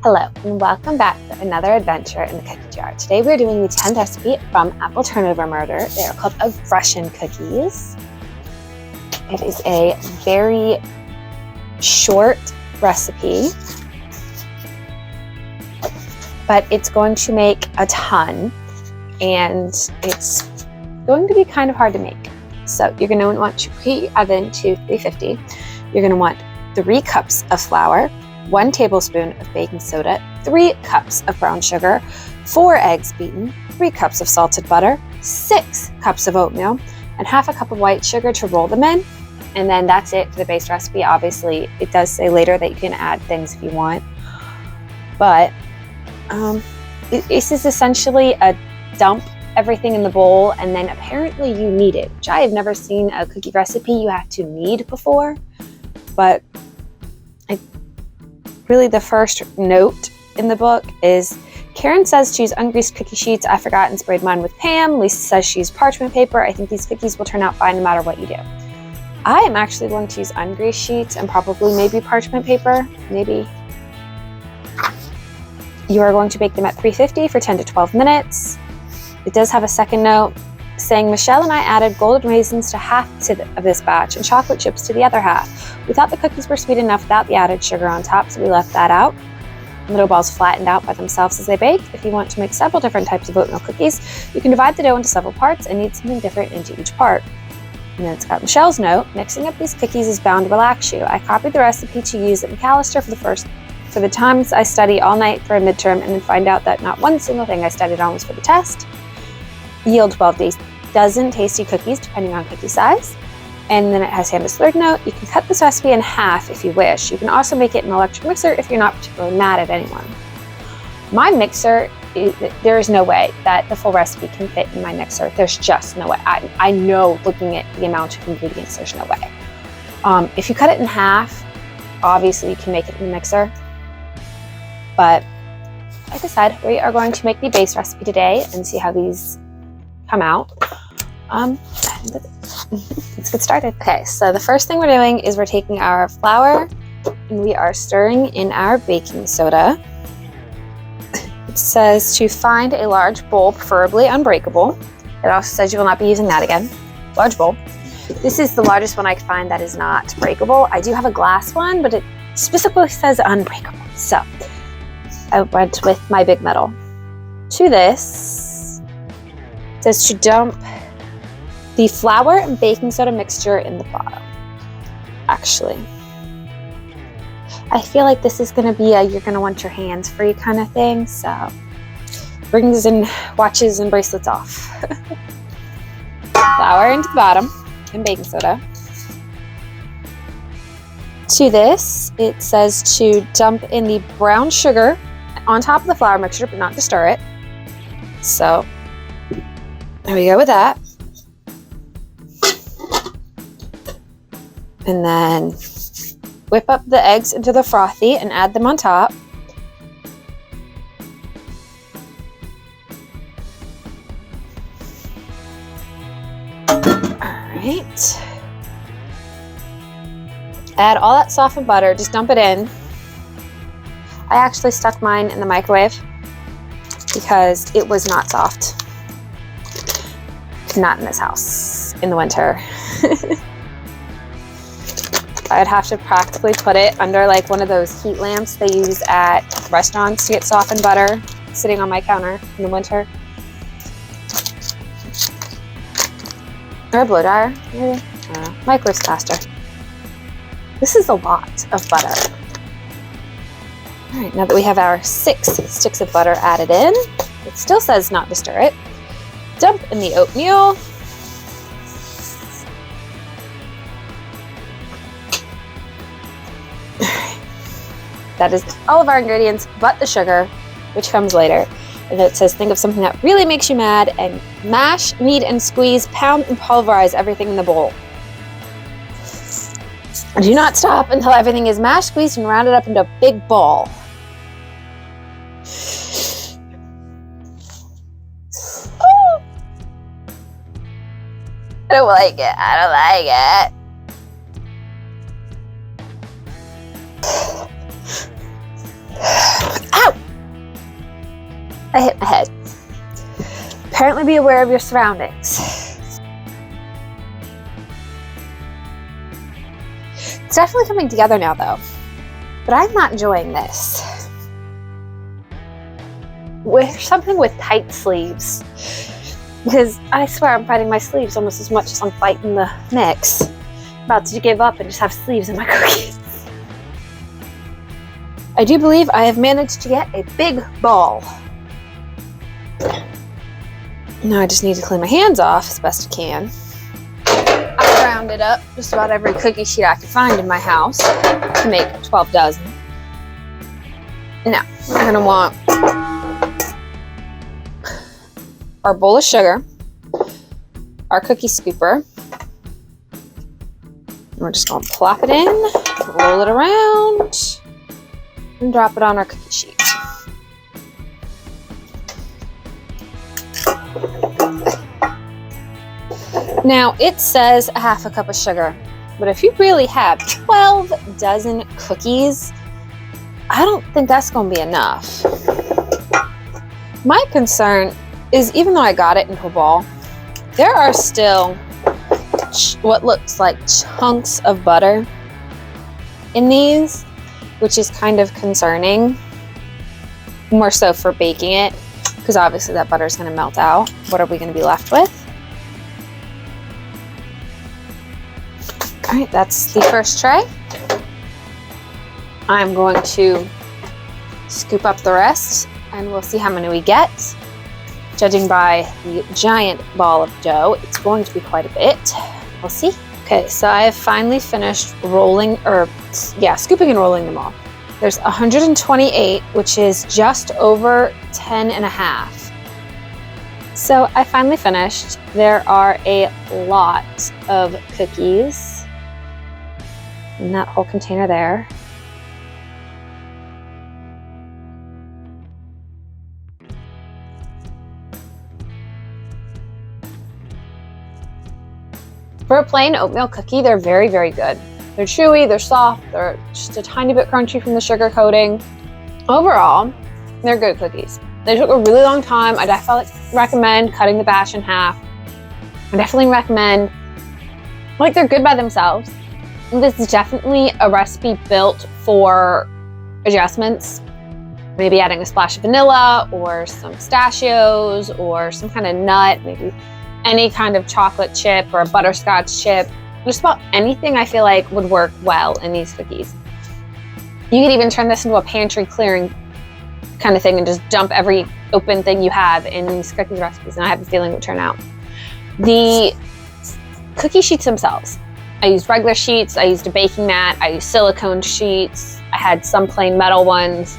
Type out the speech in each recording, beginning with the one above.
Hello and welcome back for another adventure in the cookie jar. Today we're doing the 10th recipe from Apple Turnover Murder. They are called Russian cookies. It is a very short recipe, but it's going to make a ton and it's going to be kind of hard to make. So you're going to want to preheat your oven to 350. You're going to want 3 cups of flour, 1 tablespoon of baking soda, 3 cups of brown sugar, 4 eggs beaten, 3 cups of salted butter, 6 cups of oatmeal, and half a cup of white sugar to roll them in. And then that's it for the base recipe. Obviously, it does say later that you can add things if you want. But this is essentially a dump everything in the bowl, and then apparently you knead it, which I have never seen a cookie recipe you have to knead before. But really the first note in the book is Karen says to use ungreased cookie sheets. I forgot and sprayed mine with Pam. Lisa says she used parchment paper. I think these cookies will turn out fine no matter what you do. I am actually going to use ungreased sheets and probably maybe parchment paper. Maybe. You are going to bake them at 350 for 10 to 12 minutes. It does have a second note saying Michelle and I added golden raisins to half of this batch and chocolate chips to the other half. We thought the cookies were sweet enough without the added sugar on top, so we left that out. The dough balls flattened out by themselves as they bake. If you want to make several different types of oatmeal cookies, you can divide the dough into several parts and knead something different into each part. And then it's got Michelle's note, mixing up these cookies is bound to relax you. I copied the recipe to use at McAllister for the times I study all night for a midterm and then find out that not one single thing I studied on was for the test. Yield 12 dozen tasty cookies depending on cookie size. And then it has Hannah's third note. You can cut this recipe in half if you wish. You can also make it in an electric mixer if you're not particularly mad at anyone. My mixer, there is no way that the full recipe can fit in my mixer. There's just no way. I know looking at the amount of ingredients, there's no way. If you cut it in half, obviously you can make it in the mixer. But like I said, we are going to make the base recipe today and see how these come out. Let's get started. Okay, so the first thing we're doing is we're taking our flour and we are stirring in our baking soda. It says to find a large bowl, preferably unbreakable. It also says you will not be using that again. Large bowl. This is the largest one I could find that is not breakable. I do have a glass one, but it specifically says unbreakable. So I went with my big metal. To this, it says to dump the flour and baking soda mixture in the bottom. Actually, I feel like this is going to be a you're going to want your hands free kind of thing. So rings and watches and bracelets off. Flour into the bottom and baking soda. To this, it says to dump in the brown sugar on top of the flour mixture, but not to stir it. So there we go with that. And then whip up the eggs into the frothy and add them on top. Alright. Add all that softened butter, just dump it in. I actually stuck mine in the microwave because it was not soft. Not in this house in the winter. I'd have to practically put it under like one of those heat lamps they use at restaurants to get softened butter sitting on my counter in the winter. Or a blow dryer, maybe. Microwave's faster. This is a lot of butter. All right, now that we have our 6 sticks of butter added in, it still says not to stir it. Dump in the oatmeal. That is all of our ingredients but the sugar, which comes later. And it says think of something that really makes you mad and mash, knead, and squeeze, pound, and pulverize everything in the bowl. Do not stop until everything is mashed, squeezed, and rounded up into a big ball. I don't like it. I don't like it. I hit my head. Apparently be aware of your surroundings. It's definitely coming together now though, but I'm not enjoying this. Wear something with tight sleeves, because I swear I'm fighting my sleeves almost as much as I'm fighting the mix. I'm about to give up and just have sleeves in my cookies. I do believe I have managed to get a big ball. Now I just need to clean my hands off as best I can. I rounded up just about every cookie sheet I could find in my house to make 12 dozen. Now, we're gonna want our bowl of sugar, our cookie scooper. We're just gonna plop it in, roll it around, and drop it on our cookie sheet. Now, it says a half a cup of sugar, but if you really have 12 dozen cookies, I don't think that's gonna be enough. My concern is, even though I got it into a ball, there are still what looks like chunks of butter in these, which is kind of concerning, more so for baking it, because obviously that butter is going to melt out. What are we going to be left with? All right, that's the first tray. I'm going to scoop up the rest and we'll see how many we get. Judging by the giant ball of dough, it's going to be quite a bit. We'll see. Okay, so I have finally finished scooping and rolling them all. There's 128, which is just over 10 and a half. So I finally finished. There are a lot of cookies in that whole container there. For a plain oatmeal cookie, they're very, very good. They're chewy, they're soft, they're just a tiny bit crunchy from the sugar coating. Overall, they're good cookies. They took a really long time. I definitely recommend cutting the batch in half. I definitely recommend, they're good by themselves. This is definitely a recipe built for adjustments. Maybe adding a splash of vanilla or some pistachios or some kind of nut, maybe any kind of chocolate chip or a butterscotch chip. Just about anything I feel like would work well in these cookies. You could even turn this into a pantry clearing kind of thing and just dump every open thing you have in these cookies recipes, and I have a feeling it would turn out. The cookie sheets themselves, I used regular sheets, I used a baking mat, I used silicone sheets, I had some plain metal ones.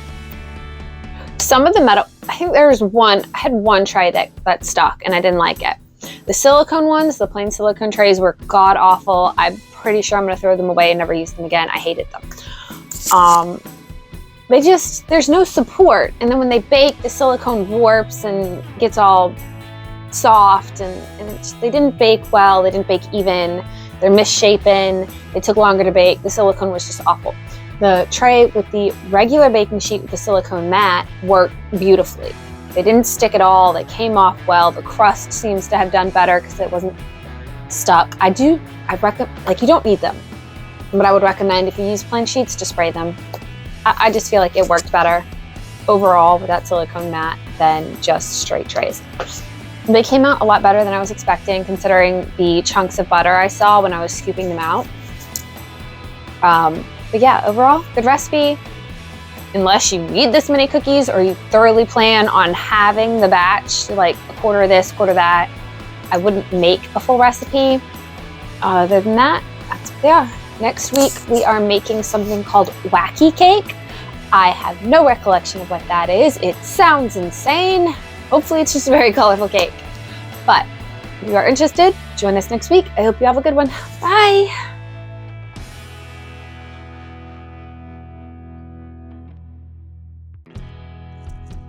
Some of the metal, I think there was one, I had one tray that stuck and I didn't like it. The silicone ones, the plain silicone trays, were god awful. I'm pretty sure I'm gonna throw them away and never use them again. I hated them. There's no support. And then when they bake, the silicone warps and gets all soft and they didn't bake well, they didn't bake even, they're misshapen, they took longer to bake, the silicone was just awful. The tray with the regular baking sheet with the silicone mat worked beautifully. They didn't stick at all, they came off well, the crust seems to have done better because it wasn't stuck. I recommend, you don't need them, but I would recommend if you use plain sheets to spray them. I just feel like it worked better overall with that silicone mat than just straight trays. They came out a lot better than I was expecting, considering the chunks of butter I saw when I was scooping them out. But yeah, overall, good recipe. Unless you need this many cookies or you thoroughly plan on having the batch, like a quarter of this, quarter of that, I wouldn't make a full recipe. Other than that, that's what they are. Next week, we are making something called wacky cake. I have no recollection of what that is. It sounds insane. Hopefully it's just a very colorful cake. But if you are interested, join us next week. I hope you have a good one. Bye.